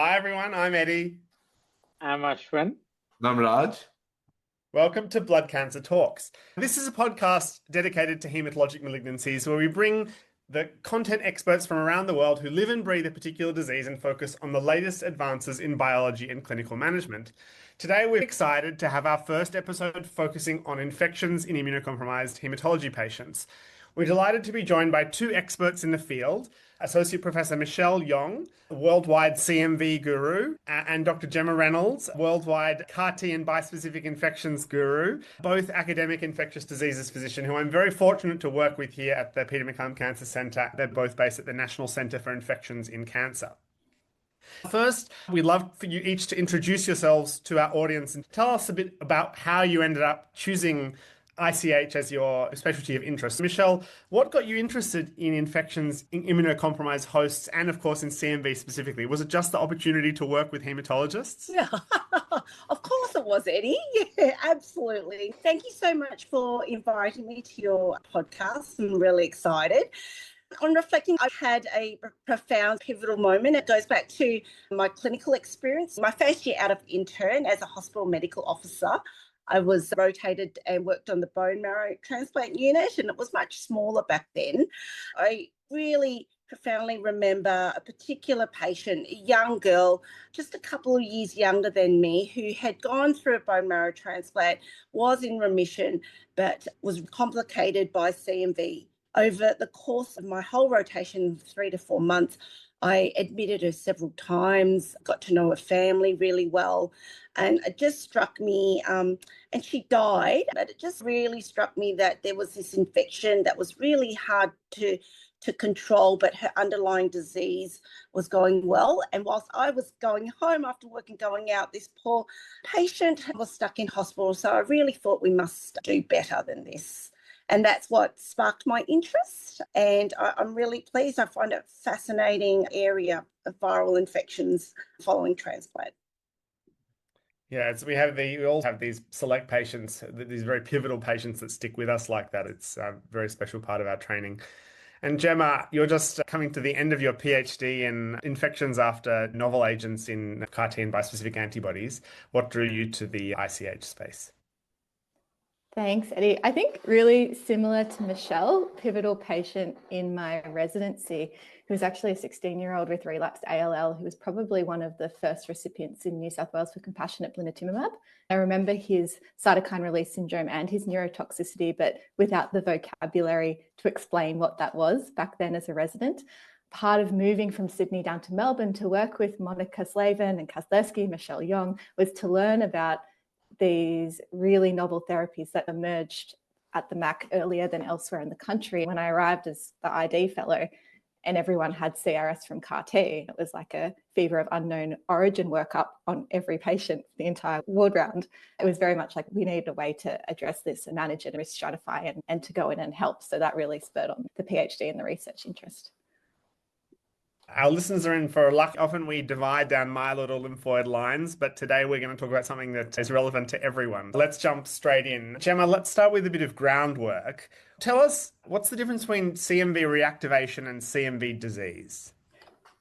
Hi everyone, I'm Eddie. I'm Ashwin. I'm Raj. Welcome to Blood Cancer Talks. This is a podcast dedicated to hematologic malignancies where we bring the content experts from around the world who live and breathe a particular disease and focus on the latest advances in biology and clinical management. Today we're excited to have our first episode focusing on infections in immunocompromised hematology patients. We're delighted to be joined by two experts in the field, Associate Professor Michelle Yong, worldwide CMV guru, and Dr. Gemma Reynolds, worldwide CAR-T and bispecific infections guru, both academic infectious diseases physician who I'm very fortunate to work with here at the Peter MacCallum Cancer Centre. They're both based at the National Centre for Infections in Cancer. First, we'd love for you each to introduce yourselves to our audience and tell us a bit about how you ended up choosing ICH as your specialty of interest. Michelle, what got you interested in infections in immunocompromised hosts and, of course, in CMV specifically? Was it just the opportunity to work with hematologists? Yeah, of course it was, Eddie. Yeah, absolutely. Thank you so much for inviting me to your podcast. I'm really excited. On reflecting, I've had a profound pivotal moment. It goes back to my clinical experience. My first year out of intern as a hospital medical officer, I was rotated and worked on the bone marrow transplant unit, and it was much smaller back then. I really profoundly remember a particular patient, a young girl, just a couple of years younger than me, who had gone through a bone marrow transplant, was in remission, but was complicated by CMV. Over the course of my whole rotation, 3 to 4 months, I admitted her several times, got to know her family really well, and it just struck me, and she died, but it just really struck me that there was this infection that was really hard to control, but her underlying disease was going well. And whilst I was going home after work and going out, this poor patient was stuck in hospital. So I really thought we must do better than this. And that's what sparked my interest. And I'm really pleased. I find it a fascinating area of viral infections following transplant. Yeah, we all have these select patients, these very pivotal patients that stick with us like that. It's a very special part of our training. And Gemma, you're just coming to the end of your PhD in infections after novel agents in CAR-T and bispecific antibodies. What drew you to the ICH space? Thanks, Eddie. I think really similar to Michelle, pivotal patient in my residency, who was actually a 16-year-old with relapsed ALL, who was probably one of the first recipients in New South Wales for compassionate blinatumomab. I remember his cytokine release syndrome and his neurotoxicity, but without the vocabulary to explain what that was back then as a resident. Part of moving from Sydney down to Melbourne to work with Monica Slavin and Kazlersky, Michelle Yong, was to learn about these really novel therapies that emerged at the MAC earlier than elsewhere in the country. When I arrived as the ID fellow and everyone had CRS from CAR-T, it was like a fever of unknown origin workup on every patient, the entire ward round. It was very much like we need a way to address this and manage it and risk stratify and to go in and help. So that really spurred on the PhD and the research interest. Our listeners are in for luck. Often we divide down myeloid or lymphoid lines, but today we're going to talk about something that is relevant to everyone. Let's jump straight in. Gemma, let's start with a bit of groundwork. Tell us, what's the difference between CMV reactivation and CMV disease?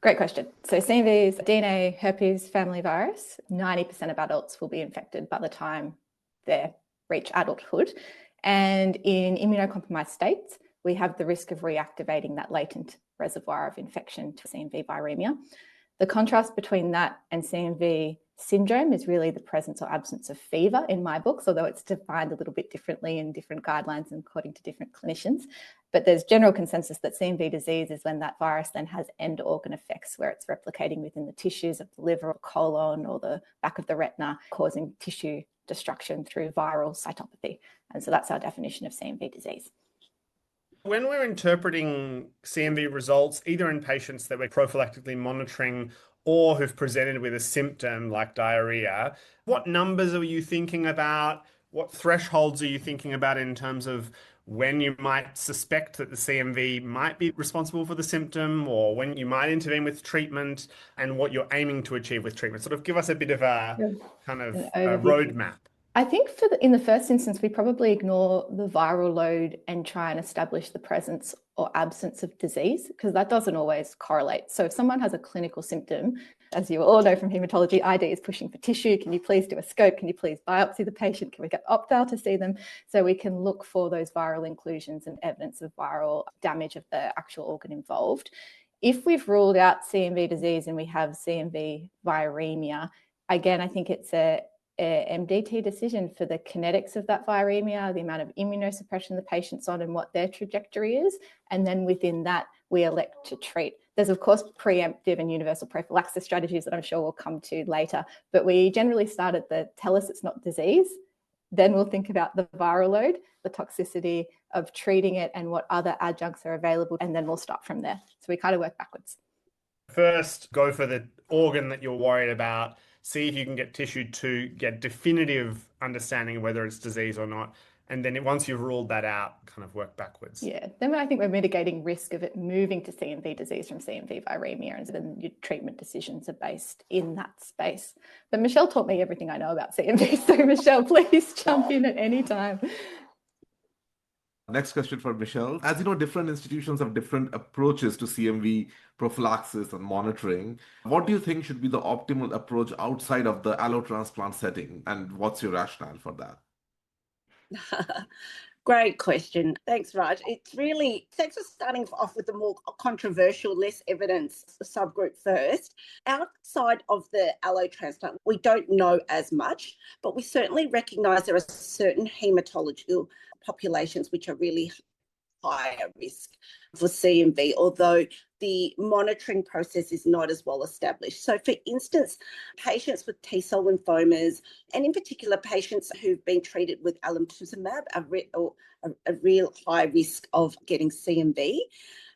Great question. So CMV is DNA herpes family virus. 90% of adults will be infected by the time they reach adulthood. And in immunocompromised states, we have the risk of reactivating that latent reservoir of infection to CMV viremia. The contrast between that and CMV syndrome is really the presence or absence of fever in my books, although it's defined a little bit differently in different guidelines and according to different clinicians. But there's general consensus that CMV disease is when that virus then has end organ effects where it's replicating within the tissues of the liver or colon or the back of the retina, causing tissue destruction through viral cytopathy. And so that's our definition of CMV disease. When we're interpreting CMV results, either in patients that we're prophylactically monitoring or who've presented with a symptom like diarrhea, what numbers are you thinking about? What thresholds are you thinking about in terms of when you might suspect that the CMV might be responsible for the symptom, or when you might intervene with treatment, and what you're aiming to achieve with treatment? Sort of give us a bit of a kind of a roadmap. I think in the first instance, we probably ignore the viral load and try and establish the presence or absence of disease, because that doesn't always correlate. So if someone has a clinical symptom, as you all know from hematology, ID is pushing for tissue. Can you please do a scope? Can you please biopsy the patient? Can we get opt-out to see them? So we can look for those viral inclusions and evidence of viral damage of the actual organ involved. If we've ruled out CMV disease and we have CMV viremia, again, I think it's a MDT decision for the kinetics of that viremia, the amount of immunosuppression the patient's on and what their trajectory is. And then within that, we elect to treat. There's, of course, preemptive and universal prophylaxis strategies that I'm sure we'll come to later. But we generally start at the tell us it's not disease. Then we'll think about the viral load, the toxicity of treating it and what other adjuncts are available. And then we'll start from there. So we kind of work backwards. First, go for the organ that you're worried about. See if you can get tissue to get definitive understanding of whether it's disease or not. And then once you've ruled that out, kind of work backwards. Yeah, then I think we're mitigating risk of it moving to CMV disease from CMV viremia, and then your treatment decisions are based in that space. But Michelle taught me everything I know about CMV. So Michelle, please jump in at any time. Next question for Michelle. As you know, different institutions have different approaches to CMV prophylaxis and monitoring. What do you think should be the optimal approach outside of the allotransplant setting? And what's your rationale for that? Great question. Thanks, Raj. Thanks for starting off with the more controversial, less evidence subgroup first. Outside of the allotransplant, we don't know as much, but we certainly recognise there are certain hematological populations which are really higher risk for CMV, although the monitoring process is not as well established. So, for instance, patients with T-cell lymphomas, and in particular patients who've been treated with alemtuzumab, are a real high risk of getting CMV.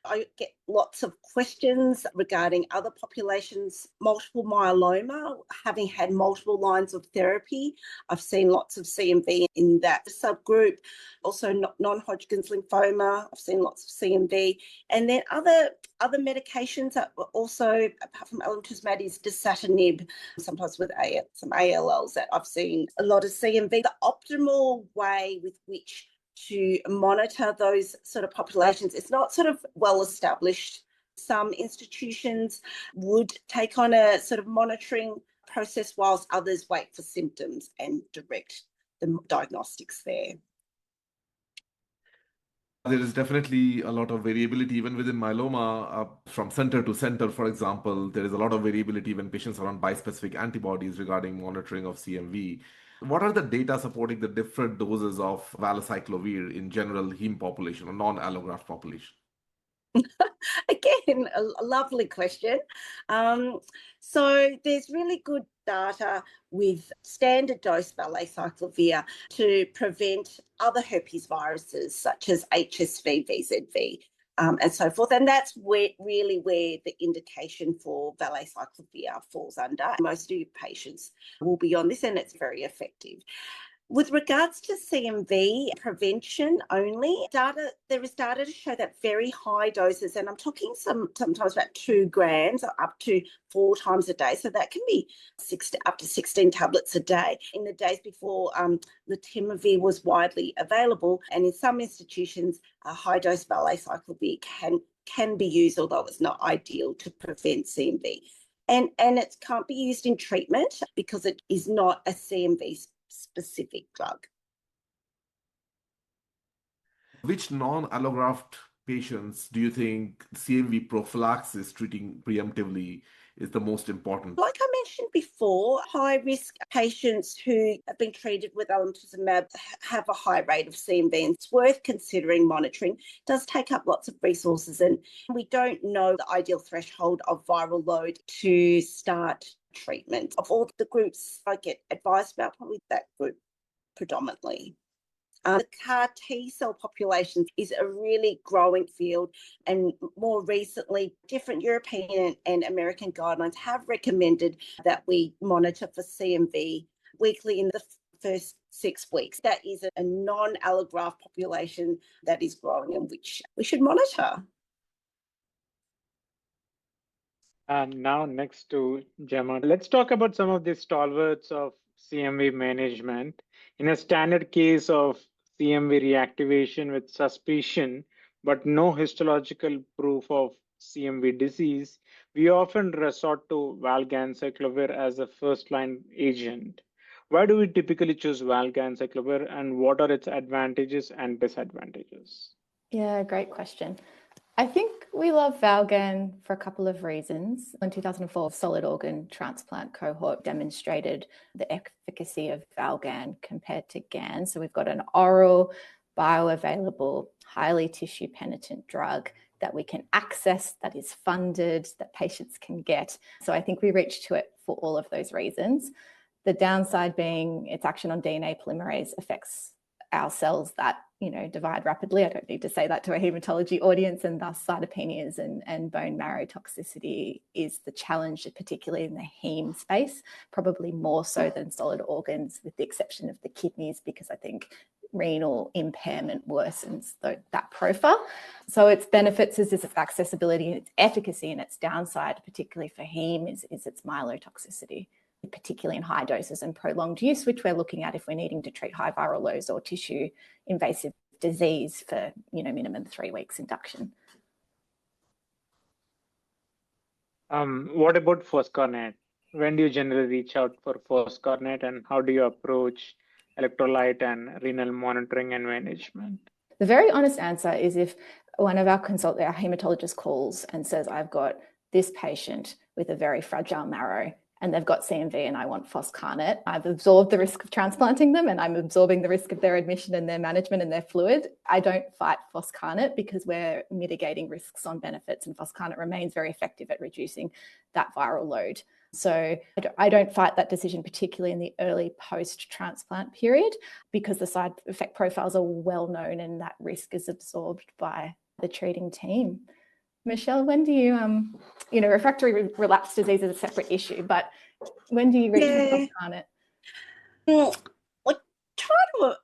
I get lots of questions regarding other populations, multiple myeloma, having had multiple lines of therapy. I've seen lots of CMV in that subgroup. Also non-Hodgkin's lymphoma, I've seen lots of CMV. And then other medications that were also, apart from alemtuzumab, is dasatinib, sometimes with some ALLs that I've seen a lot of CMV. The optimal way with which to monitor those sort of populations, it's not sort of well established. Some institutions would take on a sort of monitoring process whilst others wait for symptoms and direct the diagnostics there. There is definitely a lot of variability even within myeloma from center to center. For example, there is a lot of variability when patients are on bispecific antibodies regarding monitoring of CMV. What are the data supporting the different doses of Valaciclovir in general heme population or non-allograft population? Again, a lovely question. So there's really good data with standard dose Valaciclovir to prevent other herpes viruses such as HSV, VZV, and so forth. And that's where the indication for Valaciclovir falls under. Most of your patients will be on this, and it's very effective. With regards to CMV prevention only, there is data to show that very high doses, and I'm talking sometimes about 2 grams or up to 4 times a day, so that can be up to 16 tablets a day. In the days before letermovir was widely available, and in some institutions, a high-dose Valaciclovir can be used, although it's not ideal to prevent CMV. And it can't be used in treatment because it is not a CMV specific drug. Which non-allograft patients do you think CMV prophylaxis treating preemptively is the most important? Like I mentioned before, high-risk patients who have been treated with alemtuzumab have a high rate of CMV, and it's worth considering monitoring. It does take up lots of resources, and we don't know the ideal threshold of viral load to start treatment. Of all the groups I get advised about, probably that group predominantly. The CAR T-cell population is a really growing field, and more recently, different European and American guidelines have recommended that we monitor for CMV weekly in the first 6 weeks. That is a non-allograft population that is growing and which we should monitor. And now next to Gemma, let's talk about some of the stalwarts of CMV management. In a standard case of CMV reactivation with suspicion, but no histological proof of CMV disease, we often resort to Valganciclovir as a first-line agent. Why do we typically choose Valganciclovir, and what are its advantages and disadvantages? Yeah, great question. I think we love Valgan for a couple of reasons. In 2004, solid organ transplant cohort demonstrated the efficacy of Valgan compared to GAN. So we've got an oral, bioavailable, highly tissue penitent drug that we can access, that is funded, that patients can get. So I think we reach to it for all of those reasons. The downside being its action on DNA polymerase affects our cells that divide rapidly. I don't need to say that to a hematology audience, and thus cytopenias and bone marrow toxicity is the challenge, particularly in the heme space, probably more so than solid organs, with the exception of the kidneys, because I think renal impairment worsens that profile. So its benefits is its accessibility and its efficacy, and its downside, particularly for heme, is its myelotoxicity, particularly in high doses and prolonged use, which we're looking at if we're needing to treat high viral loads or tissue invasive disease for minimum 3 weeks induction. What about Foscarnet? When do you generally reach out for Foscarnet, and how do you approach electrolyte and renal monitoring and management? The very honest answer is if one of our hematologist calls and says, I've got this patient with a very fragile marrow and they've got CMV and I want Foscarnet, I've absorbed the risk of transplanting them and I'm absorbing the risk of their admission and their management and their fluid. I don't fight Foscarnet because we're mitigating risks on benefits, and Foscarnet remains very effective at reducing that viral load. So I don't fight that decision, particularly in the early post-transplant period, because the side effect profiles are well known and that risk is absorbed by the treating team. Michelle, when do you, refractory relapse disease is a separate issue, but when do you reach the Foscarnet?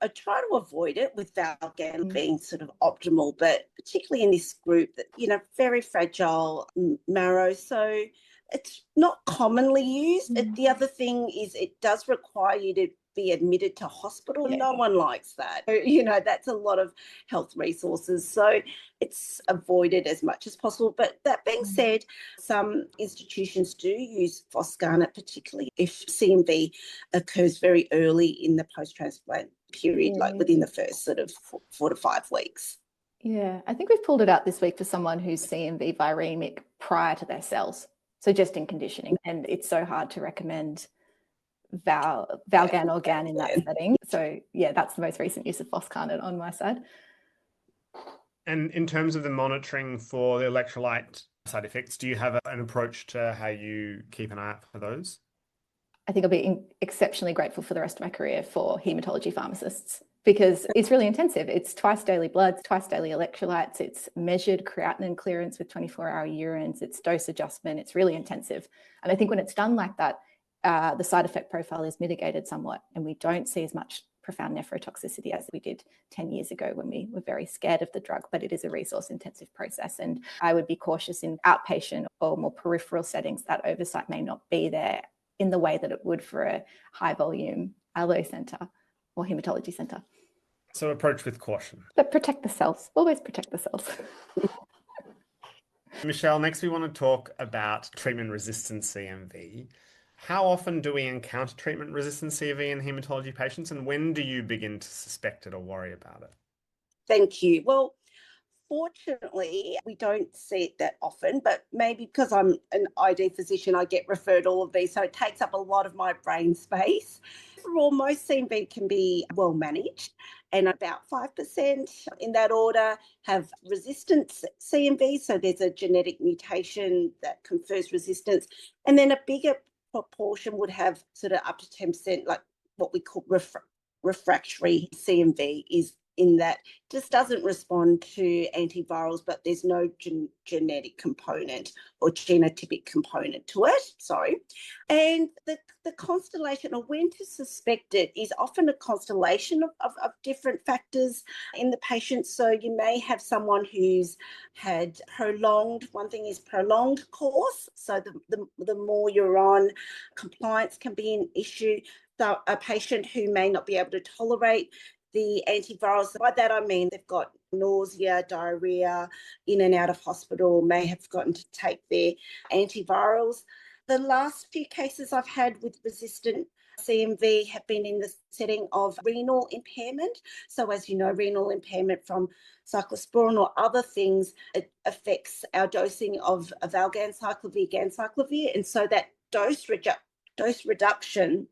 I try to avoid it with Valgan being sort of optimal, but particularly in this group that, very fragile marrow. So it's not commonly used. The other thing is it does require you to be admitted to hospital. No one likes that. That's a lot of health resources. So it's avoided as much as possible. But that being said, some institutions do use Foscarnet, particularly if CMV occurs very early in the post-transplant period, like within the first sort of 4 to 5 weeks. Yeah, I think we've pulled it out this week for someone who's CMV viremic prior to their cells. So just in conditioning. And it's so hard to recommend Valgan or GAN in that setting. So yeah, that's the most recent use of Foscarnet on my side. And in terms of the monitoring for the electrolyte side effects, do you have an approach to how you keep an eye out for those? I think I'll be exceptionally grateful for the rest of my career for hematology pharmacists, because it's really intensive. It's twice daily bloods, twice daily electrolytes, it's measured creatinine clearance with 24-hour urines, it's dose adjustment, it's really intensive. And I think when it's done like that, the side effect profile is mitigated somewhat, and we don't see as much profound nephrotoxicity as we did 10 years ago when we were very scared of the drug, but it is a resource intensive process. And I would be cautious in outpatient or more peripheral settings that oversight may not be there in the way that it would for a high volume allo centre or hematology centre. So approach with caution. But protect the cells, always protect the cells. Michelle, next we want to talk about treatment-resistant CMV. How often do we encounter treatment-resistant CMV in hematology patients, and when do you begin to suspect it or worry about it? Thank you. Well, fortunately, we don't see it that often, but maybe because I'm an ID physician, I get referred all of these, so it takes up a lot of my brain space. Overall, most CMV can be well managed, and about 5% in that order have resistant CMV, so there's a genetic mutation that confers resistance, and then a bigger proportion would have sort of up to 10%, like what we call refractory CMV, is in that just doesn't respond to antivirals, but there's no genetic component or genotypic component to it. And the constellation, or when to suspect it, is often a constellation of different factors in the patient. So you may have someone who's had one thing is prolonged course. So the more you're on, compliance can be an issue. So a patient who may not be able to tolerate the antivirals. By that I mean they've got nausea, diarrhea, in and out of hospital, may have forgotten to take their antivirals. The last few cases I've had with resistant CMV have been in the setting of renal impairment. So as you know, renal impairment from cyclosporin or other things, it affects our dosing of Valganciclovir, Ganciclovir, and so that dose reduction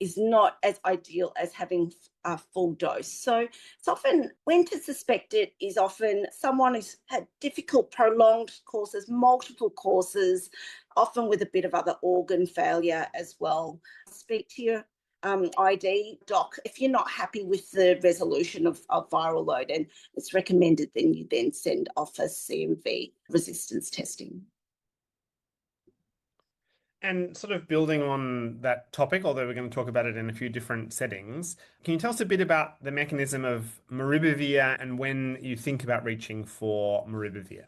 is not as ideal as having a full dose. So it's often, when to suspect it, is often someone who's had difficult, prolonged courses, multiple courses, often with a bit of other organ failure as well. Speak to your ID doc if you're not happy with the resolution of viral load, and it's recommended then you then send off a CMV resistance testing. And sort of building on that topic, although we're going to talk about it in a few different settings, can you tell us a bit about the mechanism of maribavir and when you think about reaching for maribavir?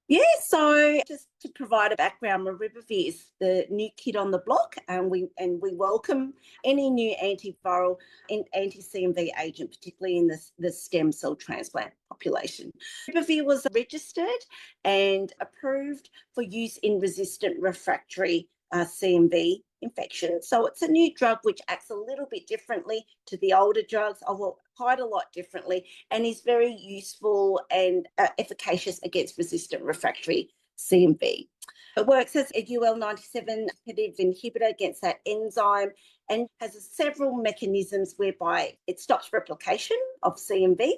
Yeah, so just to provide a background, maribavir is the new kid on the block, and we welcome any new antiviral and anti-CMV agent, particularly in the stem cell transplant population. Maribavir was registered and approved for use in resistant refractory CMV infection. So it's a new drug which acts a little bit differently to the older drugs, well, quite a lot differently, and is very useful and efficacious against resistant refractory CMV. It works as a UL97 inhibitor against that enzyme and has several mechanisms whereby it stops replication of CMV.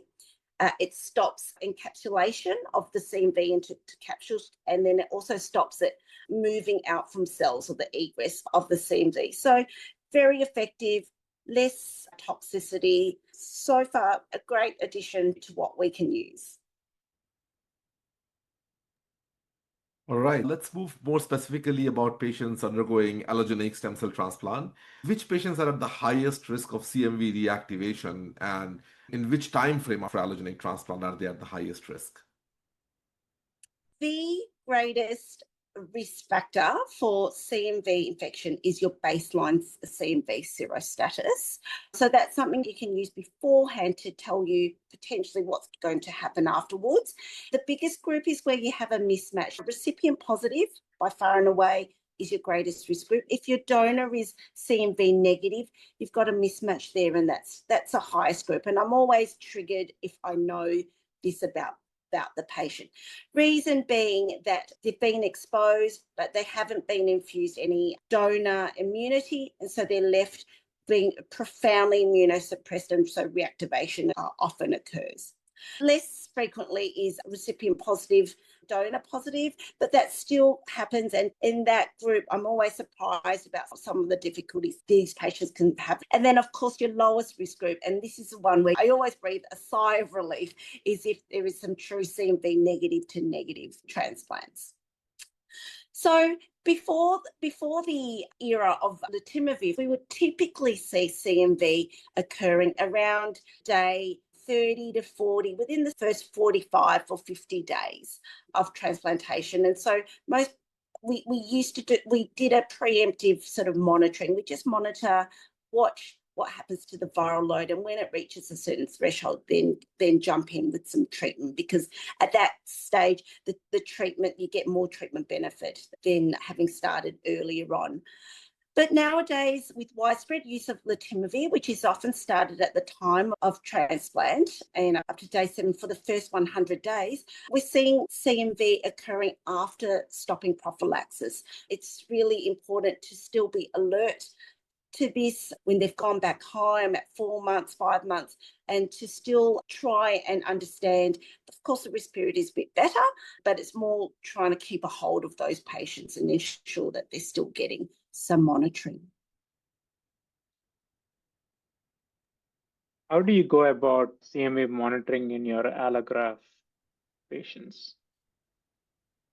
It stops encapsulation of the CMV into capsules, and then it also stops it moving out from cells or the egress of the CMV. So very effective, less toxicity. So far, a great addition to what we can use. All right, let's move more specifically about patients undergoing allogeneic stem cell transplant. Which patients are at the highest risk of CMV reactivation, and in which time frame after allogeneic transplant are they at the highest risk? The greatest risk factor for CMV infection is your baseline CMV serostatus. So that's something you can use beforehand to tell you potentially what's going to happen afterwards. The biggest group is where you have a mismatch. Recipient positive, by far and away, is your greatest risk group. If your donor is CMV negative, you've got a mismatch there, and that's the highest group. And I'm always triggered if I know this about the patient. Reason being that they've been exposed, but they haven't been infused any donor immunity, and so they're left being profoundly immunosuppressed, and so reactivation often occurs. Less frequently is recipient positive, donor positive, but that still happens. And in that group, I'm always surprised about some of the difficulties these patients can have. And then, of course, your lowest risk group, and this is the one where I always breathe a sigh of relief, is if there is some true CMV negative to negative transplants. So before the era of letermovir, we would typically see CMV occurring around day 30 to 40, within the first 45 or 50 days of transplantation. And so we did a preemptive sort of monitoring. We just monitor, watch what happens to the viral load, and when it reaches a certain threshold, then jump in with some treatment, because at that stage, the treatment, you get more treatment benefit than having started earlier on. But nowadays, with widespread use of letermovir, which is often started at the time of transplant and up to day 7 for the first 100 days, we're seeing CMV occurring after stopping prophylaxis. It's really important to still be alert to this when they've gone back home at 4 months, 5 months, and to still try and understand. Of course, the risk period is a bit better, but it's more trying to keep a hold of those patients and ensure that they're still getting some monitoring. How do you go about CMV monitoring in your allograft patients?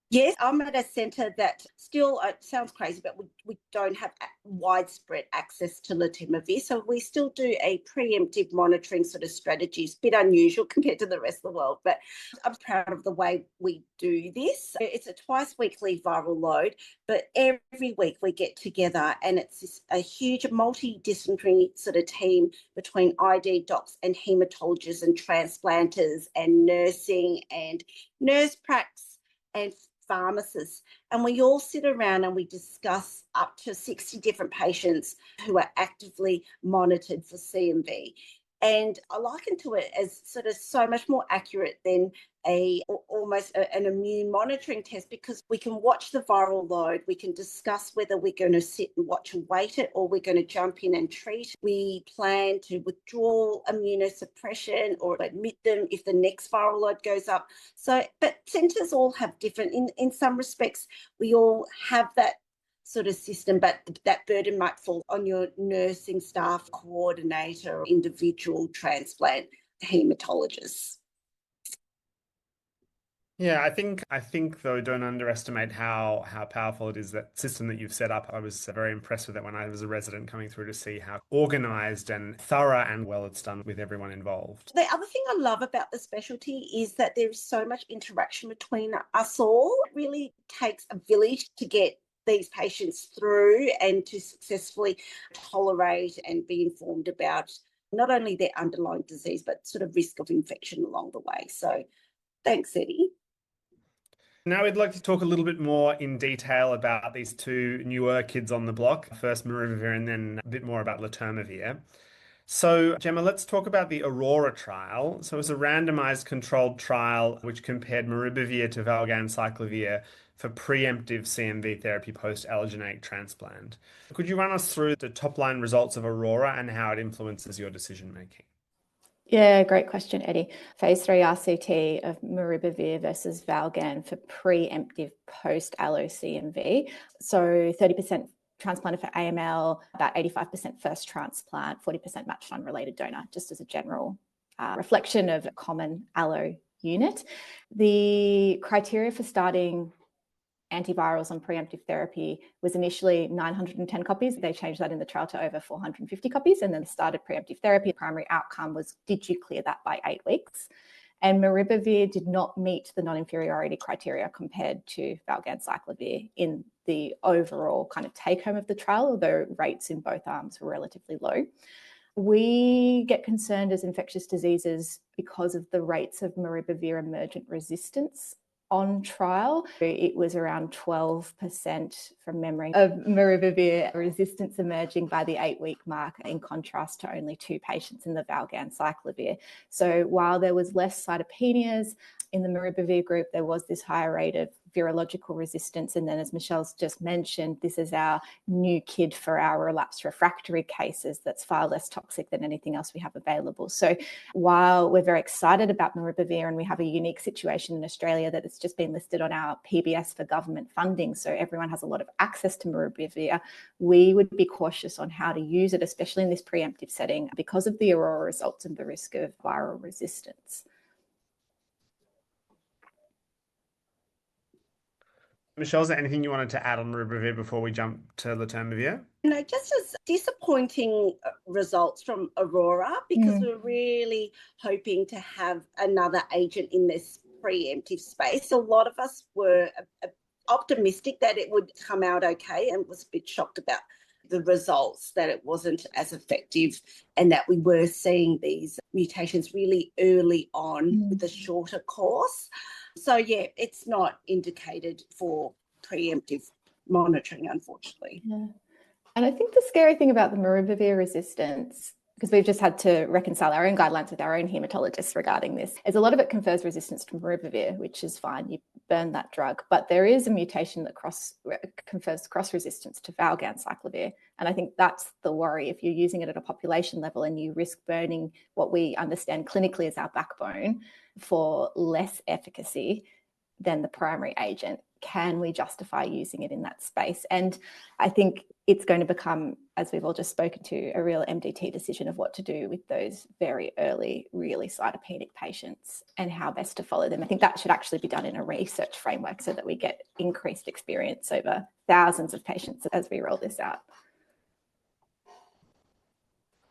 Yes, I'm at a centre that still, it sounds crazy, but we don't have widespread access to Letermovir. So we still do a preemptive monitoring sort of strategy. It's a bit unusual compared to the rest of the world, but I'm proud of the way we do this. It's a twice weekly viral load, but every week we get together and it's a huge multidisciplinary sort of team between ID docs and hematologists and transplanters and nursing and nurse pracs and pharmacists, and we all sit around and we discuss up to 60 different patients who are actively monitored for CMV. And I liken to it as sort of so much more accurate than almost an immune monitoring test, because we can watch the viral load, we can discuss whether we're going to sit and watch and wait it or we're going to jump in and treat. We plan to withdraw immunosuppression or admit them if the next viral load goes up. So, but centres all have different, in some respects, we all have that sort of system, but that burden might fall on your nursing staff coordinator or individual transplant hematologist. Yeah, I think though, don't underestimate how powerful it is, that system that you've set up. I was very impressed with it when I was a resident coming through, to see how organised and thorough and well it's done with everyone involved. The other thing I love about the specialty is that there's so much interaction between us all. It really takes a village to get these patients through and to successfully tolerate and be informed about not only their underlying disease, but sort of risk of infection along the way. So thanks, Eddie. Now we'd like to talk a little bit more in detail about these two newer kids on the block. First Maribavir and then a bit more about Letermovir. So, Gemma, let's talk about the Aurora trial. So it was a randomized controlled trial which compared Maribavir to Valganciclovir for preemptive CMV therapy post-allogeneic transplant. Could you run us through the top-line results of Aurora and how it influences your decision-making? Yeah, great question, Eddie. Phase 3 RCT of Maribavir versus Valgan for preemptive post-allo CMV. So 30% transplanted for AML, about 85% first transplant, 40% matched unrelated donor, just as a general reflection of a common allo unit. The criteria for starting antivirals on preemptive therapy was initially 910 copies. They changed that in the trial to over 450 copies and then started preemptive therapy. The primary outcome was, did you clear that by 8 weeks? And Maribavir did not meet the non-inferiority criteria compared to Valganciclovir in the overall kind of take home of the trial, although rates in both arms were relatively low. We get concerned as infectious diseases because of the rates of Maribavir emergent resistance on trial. It was around 12% from memory of Maribavir resistance emerging by the 8-week mark, in contrast to only 2 patients in the Valganciclovir. So while there was less cytopenias in the Maribavir group, there was this higher rate of virological resistance. And then, as Michelle's just mentioned, this is our new kid for our relapsed refractory cases that's far less toxic than anything else we have available. So while we're very excited about Maribavir and we have a unique situation in Australia that it's just been listed on our PBS for government funding, so everyone has a lot of access to Maribavir, we would be cautious on how to use it, especially in this preemptive setting, because of the Aurora results and the risk of viral resistance. Michelle, is there anything you wanted to add on Maribavir before we jump to Letermovir? No, just as disappointing results from Aurora, because we're really hoping to have another agent in this preemptive space. A lot of us were optimistic that it would come out okay, and was a bit shocked about the results, that it wasn't as effective and that we were seeing these mutations really early on with a shorter course. So, yeah, it's not indicated for preemptive monitoring, unfortunately. Yeah. And I think the scary thing about the Maribavir resistance, because we've just had to reconcile our own guidelines with our own hematologists regarding this, is a lot of it confers resistance to Maribavir, which is fine. You burn that drug. But there is a mutation that confers cross-resistance to Valganciclovir. And I think that's the worry. If you're using it at a population level and you risk burning what we understand clinically as our backbone for less efficacy, than the primary agent. Can we justify using it in that space? And I think it's going to become, as we've all just spoken to, a real MDT decision of what to do with those very early, really cytopenic patients and how best to follow them. I think that should actually be done in a research framework so that we get increased experience over thousands of patients as we roll this out.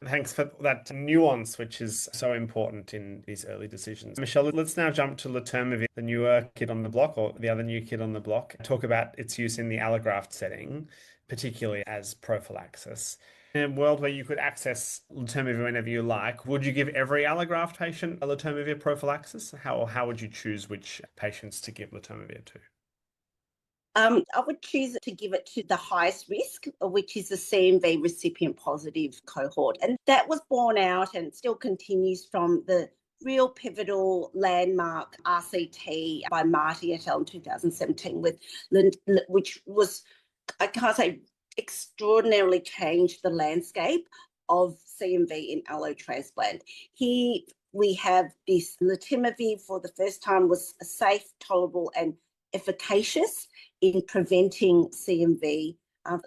Thanks for that nuance, which is so important in these early decisions. Michelle, let's now jump to Letermovir, the newer kid on the block, or the other new kid on the block. Talk about its use in the allograft setting, particularly as prophylaxis. In a world where you could access Letermovir whenever you like, would you give every allograft patient a Letermovir prophylaxis? How would you choose which patients to give Letermovir to? I would choose to give it to the highest risk, which is the CMV recipient positive cohort. And that was borne out and still continues from the real pivotal landmark RCT by Marty et al. In 2017, which was, I can't say, extraordinarily changed the landscape of CMV in allotransplant. Here we have this Letermovir for the first time was safe, tolerable and efficacious in preventing CMV.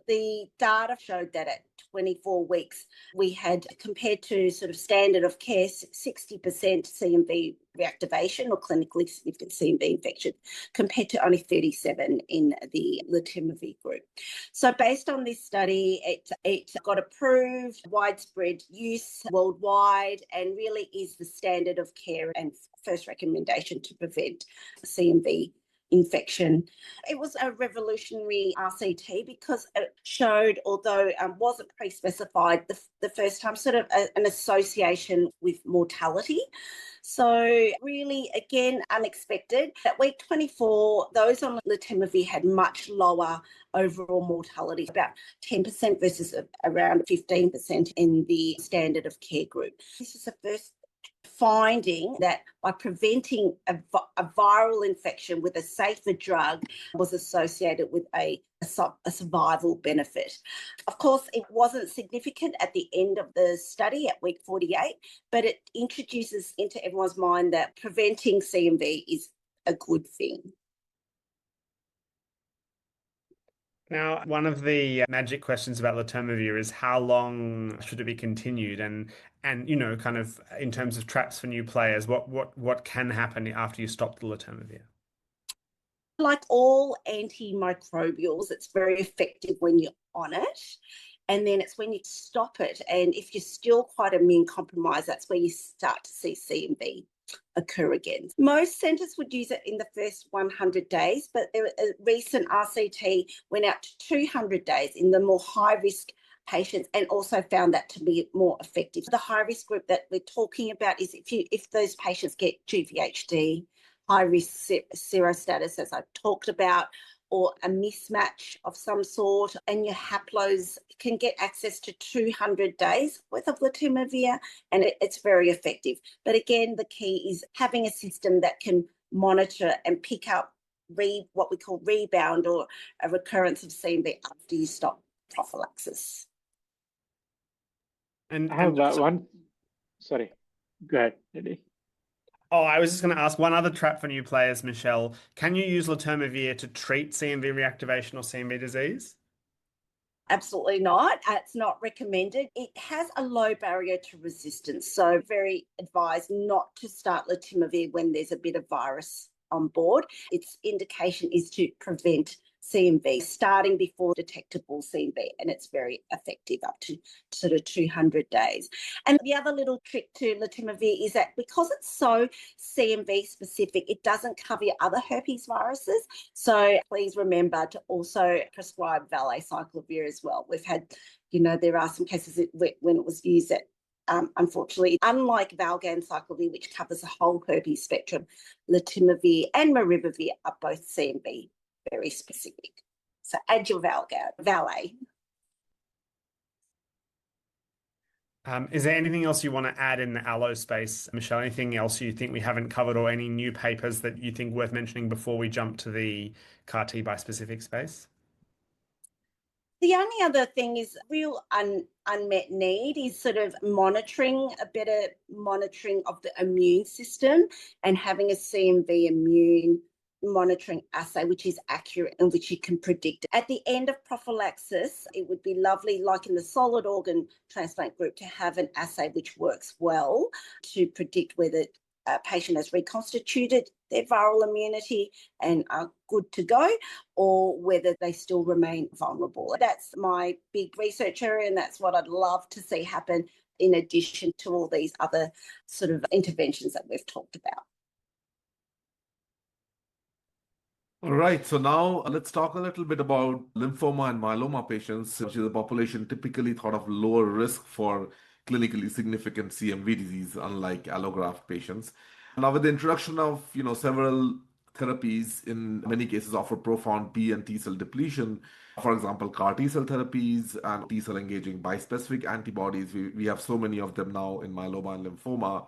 The data showed that at 24 weeks, we had, compared to sort of standard of care, 60% CMV reactivation or clinically significant CMV infection, compared to only 37 in the Letermovir group. So based on this study, it got approved, widespread use worldwide, and really is the standard of care and first recommendation to prevent CMV infection. It was a revolutionary RCT because it showed, although wasn't pre-specified the first time, sort of an association with mortality. So really, again, unexpected. At week 24, those on Letermovir had much lower overall mortality, about 10% versus around 15% in the standard of care group. This is the first finding that by preventing a viral infection with a safer drug was associated with a survival benefit. Of course, it wasn't significant at the end of the study at week 48, but it introduces into everyone's mind that preventing CMV is a good thing. Now, one of the magic questions about Letermovir is how long should it be continued, and kind of in terms of traps for new players, what can happen after you stop the Letermovir? Like all antimicrobials, it's very effective when you're on it. And then it's when you stop it. And if you're still quite immune compromised, that's where you start to see CMV occur again. Most centres would use it in the first 100 days, but a recent RCT went out to 200 days in the more high-risk patients and also found that to be more effective. The high-risk group that we're talking about is if those patients get GVHD, high-risk serostatus, as I've talked about, or a mismatch of some sort, and your haplos can get access to 200 days worth of Letermovir, and it's very effective. But again, the key is having a system that can monitor and pick up what we call rebound or a recurrence of CMV after you stop prophylaxis. And I have one. Sorry, go ahead, Eddie. Oh, I was just going to ask one other trap for new players, Michelle. Can you use Letermovir to treat CMV reactivation or CMV disease? Absolutely not. It's not recommended. It has a low barrier to resistance, so very advised not to start Letermovir when there's a bit of virus on board. Its indication is to prevent CMV, starting before detectable CMV, and it's very effective up to sort of 200 days. And the other little trick to Letermovir is that because it's so CMV specific, it doesn't cover your other herpes viruses. So please remember to also prescribe Valaciclovir as well. We've had, there are some cases when it was used that unfortunately, unlike Valganciclovir, which covers the whole herpes spectrum, Letermovir and Maribavir are both CMV very specific. So add your Valet. Is there anything else you want to add in the allo space, Michelle? Anything else you think we haven't covered, or any new papers that you think worth mentioning before we jump to the CAR-T bispecific space? The only other thing is real unmet need is sort of a better monitoring of the immune system and having a CMV immune monitoring assay which is accurate and which you can predict. At the end of prophylaxis, it would be lovely, like in the solid organ transplant group, to have an assay which works well to predict whether a patient has reconstituted their viral immunity and are good to go, or whether they still remain vulnerable. That's my big research area, and that's what I'd love to see happen in addition to all these other sort of interventions that we've talked about. All right, so now let's talk a little bit about lymphoma and myeloma patients, which is a population typically thought of lower risk for clinically significant CMV disease, unlike allograft patients. Now, with the introduction of several therapies, in many cases offer profound B and T cell depletion, for example, CAR T cell therapies and T cell engaging bispecific antibodies. We have so many of them now in myeloma and lymphoma.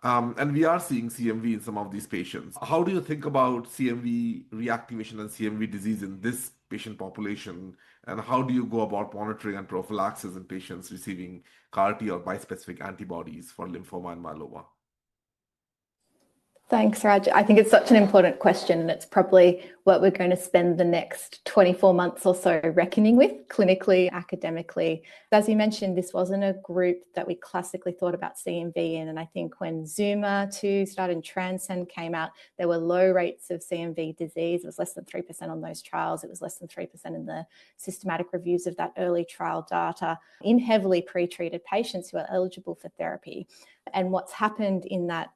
And we are seeing CMV in some of these patients. How do you think about CMV reactivation and CMV disease in this patient population? And how do you go about monitoring and prophylaxis in patients receiving CAR T or bispecific antibodies for lymphoma and myeloma? Thanks, Raj. I think it's such an important question, and it's probably what we're going to spend the next 24 months or so reckoning with clinically, academically. As you mentioned, this wasn't a group that we classically thought about CMV in, and I think when Zuma 2 started and Transplant came out, there were low rates of CMV disease. It was less than 3% on those trials. It was less than 3% in the systematic reviews of that early trial data in heavily pre-treated patients who are eligible for therapy. And what's happened in that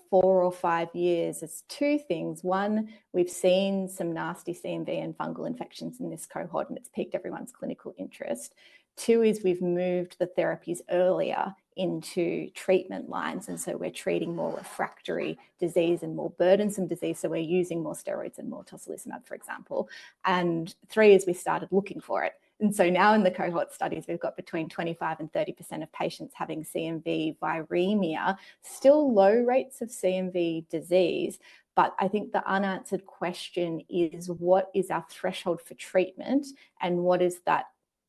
4 or 5 years is two things. One, we've seen some nasty CMV and fungal infections in this cohort, and it's piqued everyone's clinical interest. Two is we've moved the therapies earlier into treatment lines, and so we're treating more refractory disease and more burdensome disease, so we're using more steroids and more tocilizumab, for example. And three is we started looking for it. And so now in the cohort studies, we've got between 25 and 30% of patients having CMV viremia, still low rates of CMV disease. But I think the unanswered question is, what is our threshold for treatment, and what does that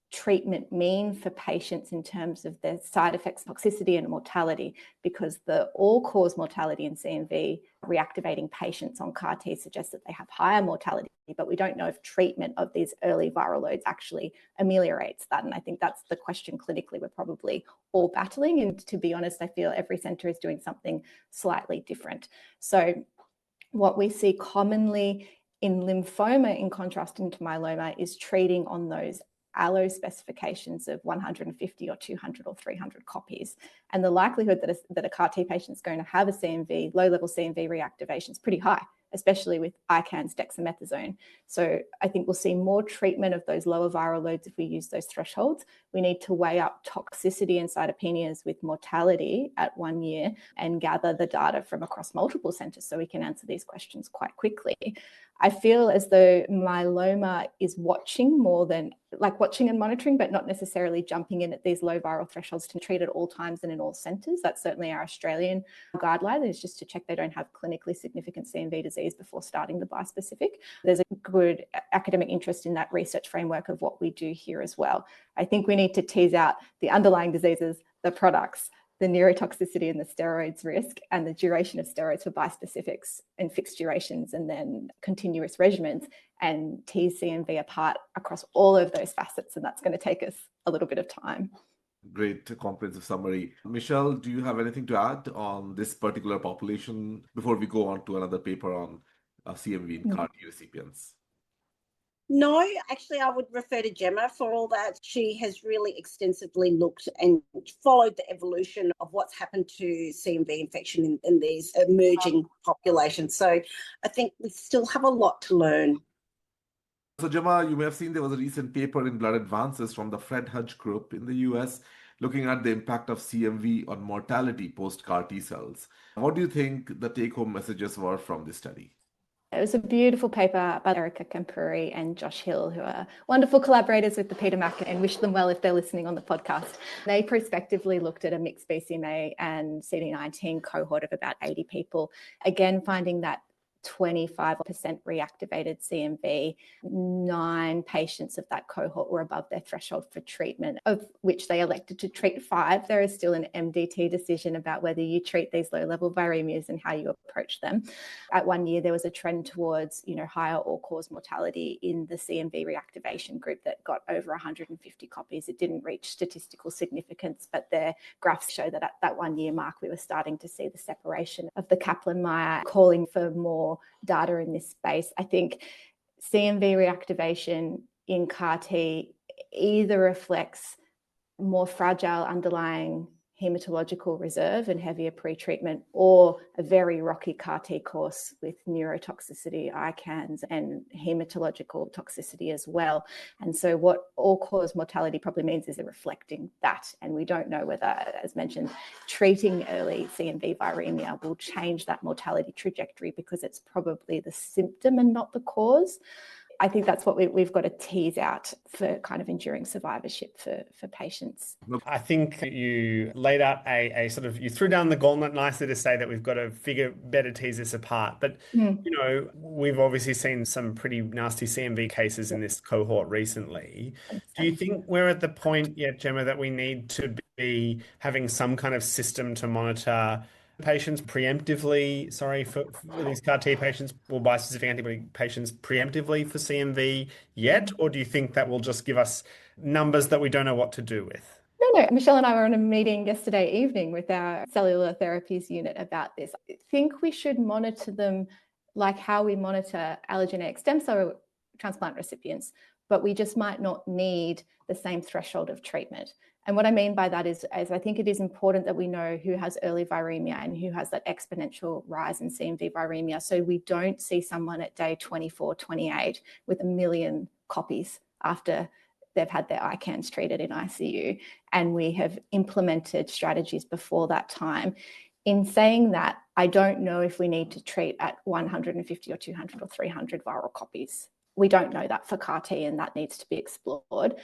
treatment mean for patients in terms of their side effects, toxicity and mortality? Because the all-cause mortality in CMV reactivating patients on CAR T suggests that they have higher mortality, but we don't know if treatment of these early viral loads actually ameliorates that. And I think that's the question clinically we're probably all battling. And to be honest, I feel every centre is doing something slightly different. So what we see commonly in lymphoma, in contrast to myeloma, is treating on those allo specifications of 150 or 200 or 300 copies. And the likelihood that a CAR T patient is going to have a CMV, low-level CMV reactivation is pretty high, especially with ICANS, dexamethasone. So I think we'll see more treatment of those lower viral loads if we use those thresholds. We need to weigh up toxicity and cytopenias with mortality at 1 year and gather the data from across multiple centres so we can answer these questions quite quickly. I feel as though myeloma is watching more than watching and monitoring, but not necessarily jumping in at these low viral thresholds to treat at all times and in all centres. That's certainly our Australian guideline, is just to check they don't have clinically significant CMV disease before starting the bispecific. There's a good academic interest in that research framework of what we do here as well. I think we need to tease out the underlying diseases, the products, the neurotoxicity and the steroids risk, and the duration of steroids for bispecifics and fixed durations and then continuous regimens, and tease CMV apart across all of those facets. And that's going to take us a little bit of time. Great comprehensive summary. Michelle, do you have anything to add on this particular population before we go on to another paper on CMV in CAR T recipients? No, actually, I would refer to Gemma for all that. She has really extensively looked and followed the evolution of what's happened to CMV infection in these emerging populations. So I think we still have a lot to learn. So Gemma, you may have seen there was a recent paper in Blood Advances from the Fred Hutch group in the US looking at the impact of CMV on mortality post-CAR T cells. What do you think the take-home messages were from this study? It was a beautiful paper by Erica Campuri and Josh Hill, who are wonderful collaborators with the Peter Mac, and wish them well if they're listening on the podcast. They prospectively looked at a mixed BCMA and CD19 cohort of about 80 people, again finding that 25% reactivated CMV. 9 patients of that cohort were above their threshold for treatment, of which they elected to treat 5. There is still an MDT decision about whether you treat these low-level viremias and how you approach them. At 1 year, there was a trend towards, higher all-cause mortality in the CMV reactivation group that got over 150 copies. It didn't reach statistical significance, but their graphs show that at that 1 year mark, we were starting to see the separation of the Kaplan-Meier, calling for more data in this space. I think CMV reactivation in CAR T either reflects more fragile underlying hematological reserve and heavier pretreatment, or a very rocky CAR T course with neurotoxicity, ICANS, and hematological toxicity as well. And so what all-cause mortality probably means is they're reflecting that. And we don't know whether, as mentioned, treating early CMV viremia will change that mortality trajectory, because it's probably the symptom and not the cause. I think that's what we've got to tease out for kind of enduring survivorship for patients. I think you laid out a sort of, you threw down the gauntlet nicely to say that we've got to better tease this apart. But, we've obviously seen some pretty nasty CMV cases in this cohort recently. Do you think we're at the point yet, Gemma, that we need to be having some kind of system to monitor patients preemptively, for these CAR T patients or bispecific antibody patients preemptively for CMV yet? Or do you think that will just give us numbers that we don't know what to do with? No. Michelle and I were in a meeting yesterday evening with our cellular therapies unit about this. I think we should monitor them like how we monitor allogeneic stem cell transplant recipients, but we just might not need the same threshold of treatment. And what I mean by that is I think it is important that we know who has early viremia and who has that exponential rise in CMV viremia, so we don't see someone at day 24, 28 with 1 million copies after they've had their ICANS treated in ICU. And we have implemented strategies before that time. In saying that, I don't know if we need to treat at 150 or 200 or 300 viral copies. We don't know that for CAR T, and that needs to be explored.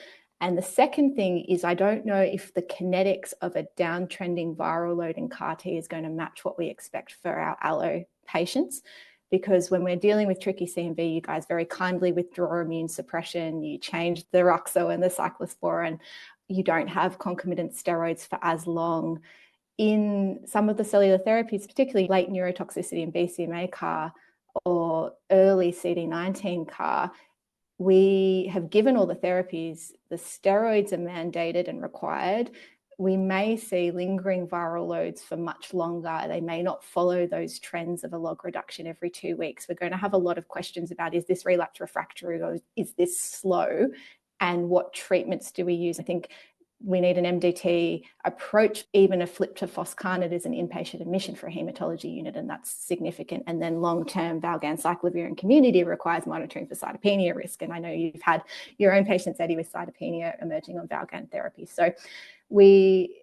And the second thing is, I don't know if the kinetics of a downtrending viral load in CAR T is going to match what we expect for our allo patients. Because when we're dealing with tricky CMV, you guys very kindly withdraw immune suppression, you change the ruxo and the cyclosporin, you don't have concomitant steroids for as long. In some of the cellular therapies, particularly late neurotoxicity in BCMA CAR or early CD19 CAR, we have given all the therapies, the steroids are mandated and required. We may see lingering viral loads for much longer. They may not follow those trends of a log reduction every 2 weeks. We're going to have a lot of questions about, is this relapse refractory or is this slow? And what treatments do we use? I think we need an MDT approach. Even a flip to Foscarnet is an inpatient admission for a hematology unit, and that's significant. And then long-term Valganciclovir in community requires monitoring for cytopenia risk. And I know you've had your own patients, Eddie, with cytopenia emerging on Valgan therapy. So we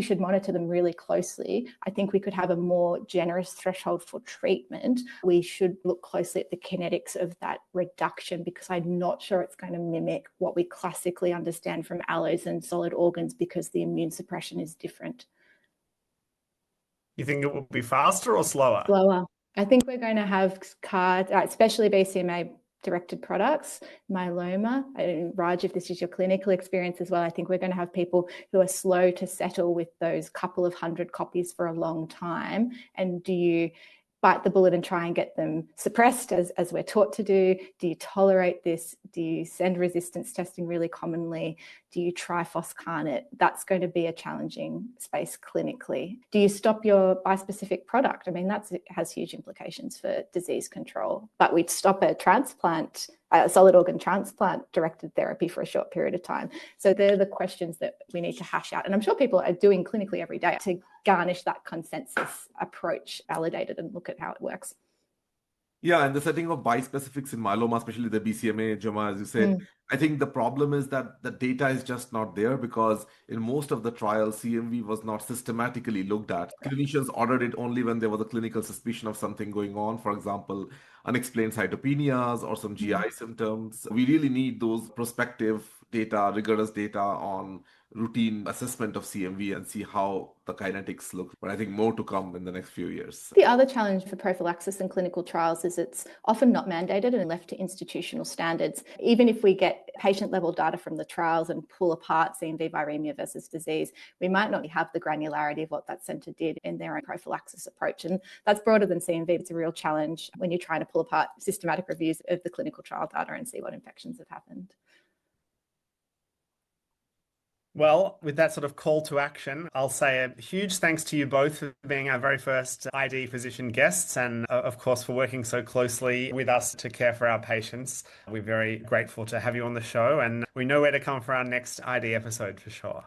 should monitor them really closely. I think we could have a more generous threshold for treatment. We should look closely at the kinetics of that reduction, because I'm not sure it's going to mimic what we classically understand from allos and solid organs, because the immune suppression is different. You think it will be faster or slower? Slower. I think we're going to have CAR, especially BCMA directed products, myeloma. Raj, if this is your clinical experience as well, I think we're going to have people who are slow to settle with those couple of 100 copies for a long time. And do you bite the bullet and try and get them suppressed as we're taught to do? Do you tolerate this? Do you send resistance testing really commonly? Do you try Foscarnet? That's going to be a challenging space clinically. Do you stop your bispecific product? I mean, that has huge implications for disease control. But we'd stop a transplant, a solid organ transplant directed therapy for a short period of time. So they're the questions that we need to hash out. And I'm sure people are doing clinically every day to garnish that consensus approach, validate it, and look at how it works. Yeah, and the setting of bispecifics in myeloma, especially the BCMA, Gemma, as you said, I think the problem is that the data is just not there, because in most of the trials, CMV was not systematically looked at. Clinicians ordered it only when there was a clinical suspicion of something going on, for example, unexplained cytopenias or some GI symptoms. We really need those prospective data, rigorous data on routine assessment of CMV and see how the kinetics look. But I think more to come in the next few years. The other challenge for prophylaxis in clinical trials is it's often not mandated and left to institutional standards. Even if we get patient-level data from the trials and pull apart CMV viremia versus disease, we might not have the granularity of what that centre did in their own prophylaxis approach. And that's broader than CMV. It's a real challenge when you're trying to pull apart systematic reviews of the clinical trial data and see what infections have happened. Well, with that sort of call to action, I'll say a huge thanks to you both for being our very first ID physician guests and, of course, for working so closely with us to care for our patients. We're very grateful to have you on the show, and we know where to come for our next ID episode for sure.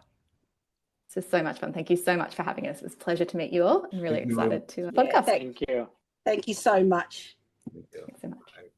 This is so much fun. Thank you so much for having us. It was a pleasure to meet you all. I'm really excited to Yeah, podcast. Thank you. Thank you so much. Thank you. Thanks so much.